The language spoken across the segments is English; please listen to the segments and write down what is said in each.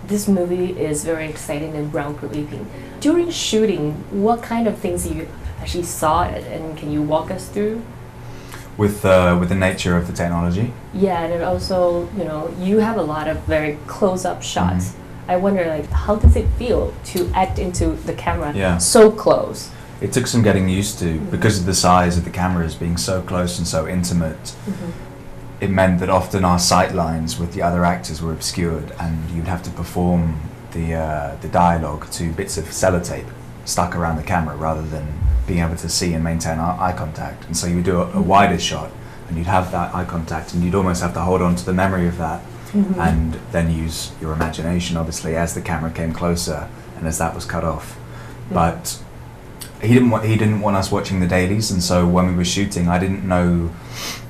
this movie is very exciting and groundbreaking. During shooting, what kind of things you actually saw it, and can you walk us through? With the nature of the technology? Yeah, and also, you have a lot of very close-up shots. I wonder, like, how does it feel to act into the camera so close? It took some getting used to because of the size of the cameras being so close and so intimate. It meant that often our sight lines with the other actors were obscured, and you'd have to perform the dialogue to bits of sellotape stuck around the camera rather than being able to see and maintain eye contact. And so you would do a wider shot, and you'd have that eye contact, and you'd almost have to hold on to the memory of that, and then use your imagination, obviously, as the camera came closer and as that was cut off. But he didn't want us watching the dailies, and so when we were shooting, I didn't know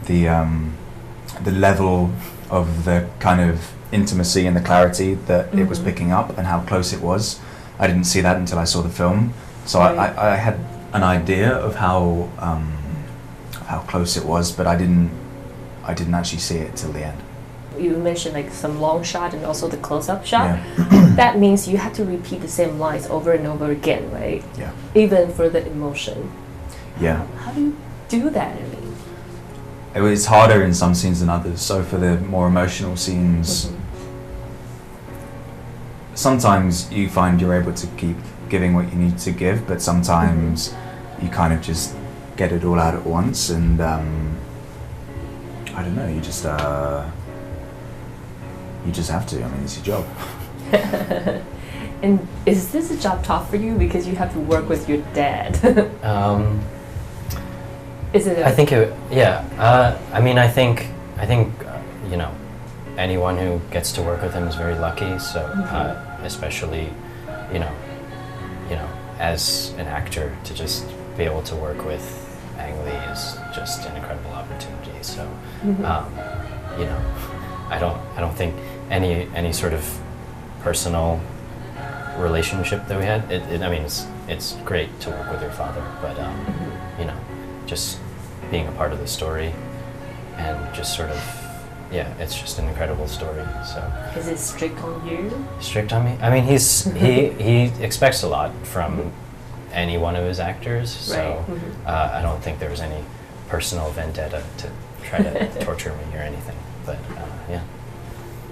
the level of the kind of intimacy and the clarity that it was picking up and how close it was. I didn't see that until I saw the film. So I had an idea of how close it was, but I didn't actually see it till the end. You mentioned like some long shot and also the close-up shot. That means you have to repeat the same lines over and over again, right? Yeah. Even for the emotion. Yeah. How do you do that? I mean, it's harder in some scenes than others. So for the more emotional scenes, sometimes you find you're able to keep giving what you need to give, but sometimes you kind of just get it all out at once, and I don't know, you just have to. I mean, it's your job. And is this a job tough for you because you have to work with your dad? Is it? I think it. Yeah. I mean, I think anyone who gets to work with him is very lucky. So, especially, as an actor, to just be able to work with Ang Lee is just an incredible opportunity. So, I don't think any sort of personal relationship that we had. I mean, it's great to work with your father, but just being a part of the story and just sort of, it's just an incredible story. So is it strict on you? Strict on me? I mean, he expects a lot from any one of his actors, so I don't think there was any personal vendetta to try to torture me or anything. But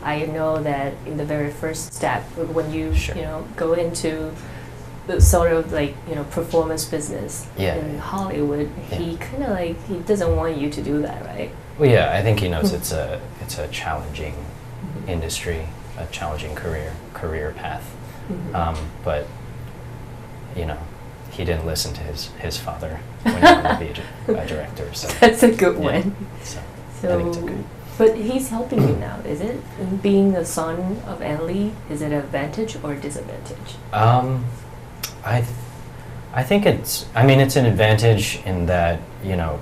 I know that in the very first step, when you go into the sort of like performance business in Hollywood, he kind of like he doesn't want you to do that, right? Well, yeah, I think he knows it's a challenging industry, a challenging career path, but he didn't listen to his father when he wanted to be a director. So that's a good one. So So, I think it's okay. But he's helping you now, is it? In being the son of Ang Lee, is it an advantage or a disadvantage? I think it's an advantage in that,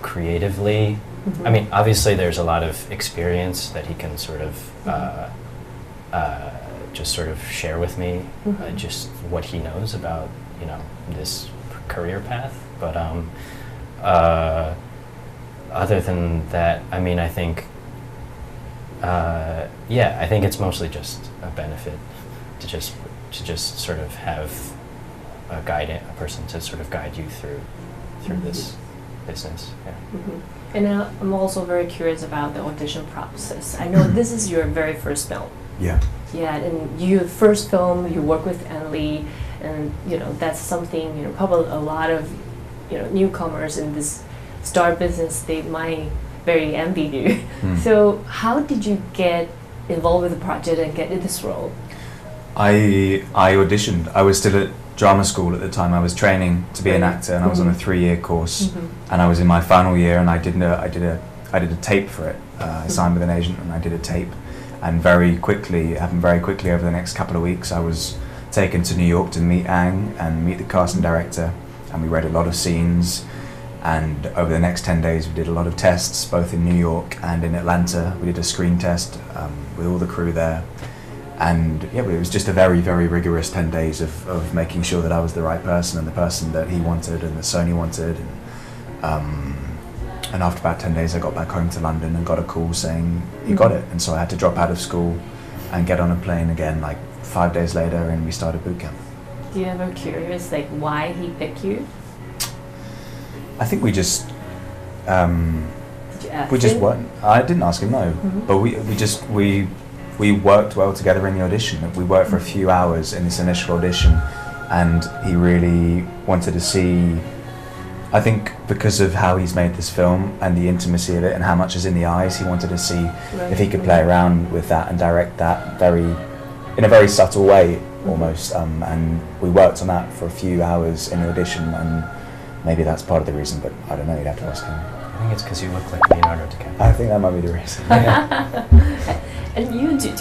creatively, I mean, obviously there's a lot of experience that he can sort of just sort of share with me, just what he knows about, this career path. But other than that, I mean, I think I think it's mostly just a benefit to just sort of have a person to sort of guide you through this business. Yeah. And I'm also very curious about the audition process. I know this is your very first film. Yeah. Yeah, and your first film, you work with Ang Lee, and that's something probably a lot of newcomers in this star business, they might very envy you. So how did you get involved with the project and get in this role? I auditioned. I was still at drama school at the time. I was training to be an actor, and I was on a 3-year course, and I was in my final year, and I did a tape for it. I signed with an agent, and I did a tape, and it happened very quickly over the next couple of weeks. I was taken to New York to meet Ang and meet the casting director, and we read a lot of scenes. And over the next 10 days, we did a lot of tests, both in New York and in Atlanta. We did a screen test with all the crew there. And it was just a very, very rigorous 10 days of making sure that I was the right person and the person that he wanted and that Sony wanted. And after about 10 days, I got back home to London and got a call saying, you got it. And so I had to drop out of school and get on a plane again like 5 days later, and we started boot camp. Do you ever curious like why he picked you? I think we just Did you ask we just him? weren't. I didn't ask him, no. But we worked well together in the audition. We worked for a few hours in this initial audition, and he really wanted to see. I think because of how he's made this film and the intimacy of it and how much is in the eyes, he wanted to see if he could play around with that and direct that in a very subtle way almost. And we worked on that for a few hours in the audition, and maybe that's part of the reason, but I don't know, you'd have to ask him. I think it's because you look like Leonardo DiCaprio. I think that might be the reason. And do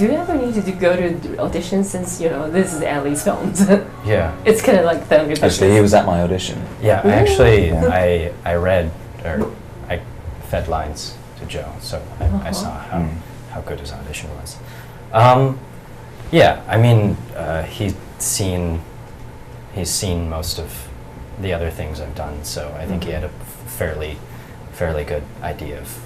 you ever need to go to auditions, since this is Ellie's films? Yeah. It's kind of like family business. Actually, he was at my audition. Yeah, Really? I read, or I fed lines to Joe, so I saw how good his audition was. Yeah, I mean, he's seen most of the other things I've done, so I think he had a fairly good idea of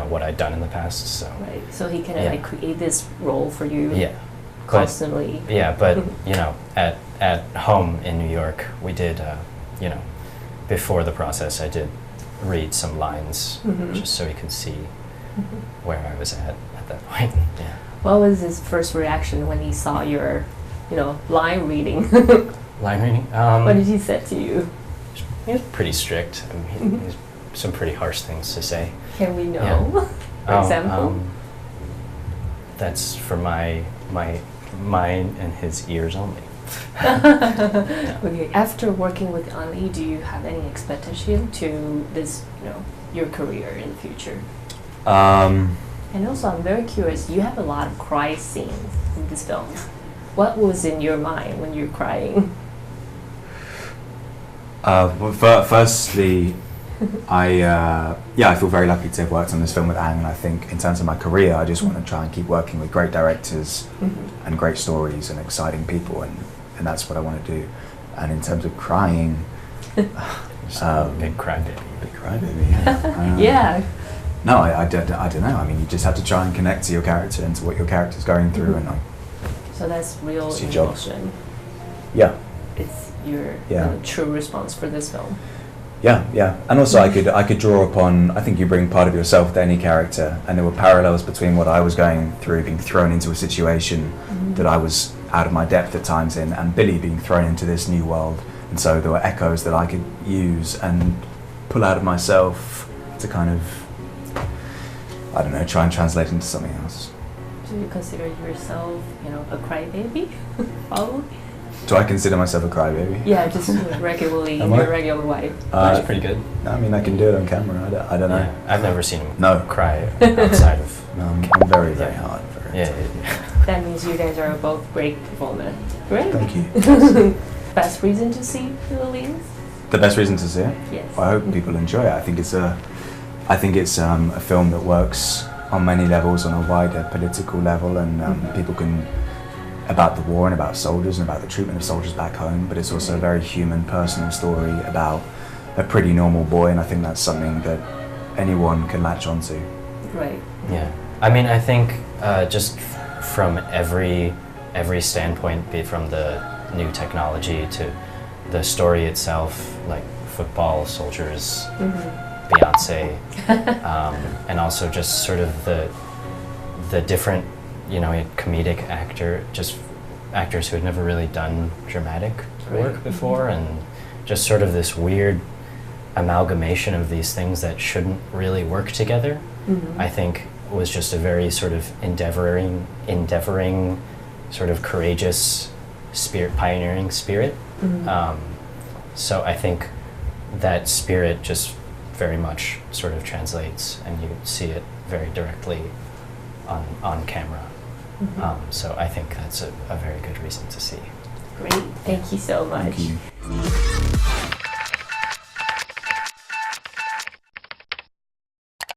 what I'd done in the past. So Right. So he kind of like create this role for you. yeah, Constantly. but at home in New York, we did before the process, I did read some lines just so he could see where I was at that point. Yeah. What was his first reaction when he saw your, line reading? Line reading. What did he say to you? He was pretty strict. I mean, he has some pretty harsh things to say. Can we know? For example. That's for mine and his ears only. Okay. After working with Lee, do you have any expectation to this, your career in the future? And also, I'm very curious. You have a lot of cry scenes in this film. What was in your mind when you're crying? Well, firstly, I feel very lucky to have worked on this film with Ang, and I think in terms of my career, I just want to try and keep working with great directors and great stories and exciting people, and that's what I want to do. And in terms of crying, Big crybaby. Big crybaby, yeah. Yeah. No, I don't know. I mean, you just have to try and connect to your character and to what your character's going through, and So that's real It's your job. emotion. yeah. It's your true response for this film. Yeah, and also I could draw upon. I think you bring part of yourself to any character, and there were parallels between what I was going through, being thrown into a situation that I was out of my depth at times in, and Billy being thrown into this new world, and so there were echoes that I could use and pull out of myself to kind of, I don't know, try and translate into something else. Do you consider yourself, a crybaby? Probably. Do I consider myself a crybaby? Yeah, just regularly in Am I? your regular life. That's pretty good. I mean, I can do it on camera. I don't know. Yeah, I've never seen him No. cry outside of. No, I'm very, very hard. Yeah. That means you guys are both great performers. Great. Thank you. Best reason to see Billy Lynn? The best reason to see it? Yes. I hope people enjoy it. I think it's a film that works on many levels, on a wider political level, and people can, about the war and about soldiers and about the treatment of soldiers back home, but it's also a very human, personal story about a pretty normal boy, and I think that's something that anyone can latch onto. Right. Yeah. I mean, I think just from every standpoint, be it from the new technology to the story itself, like football, soldiers, Beyonce, and also just sort of the different, comedic actors who had never really done dramatic work before, and just sort of this weird amalgamation of these things that shouldn't really work together. I think was just a very sort of endeavoring, sort of courageous spirit, pioneering spirit. So I think that spirit just very much sort of translates, and you see it very directly on camera. So I think that's a very good reason to see. Great. Thank you so much. Thank you.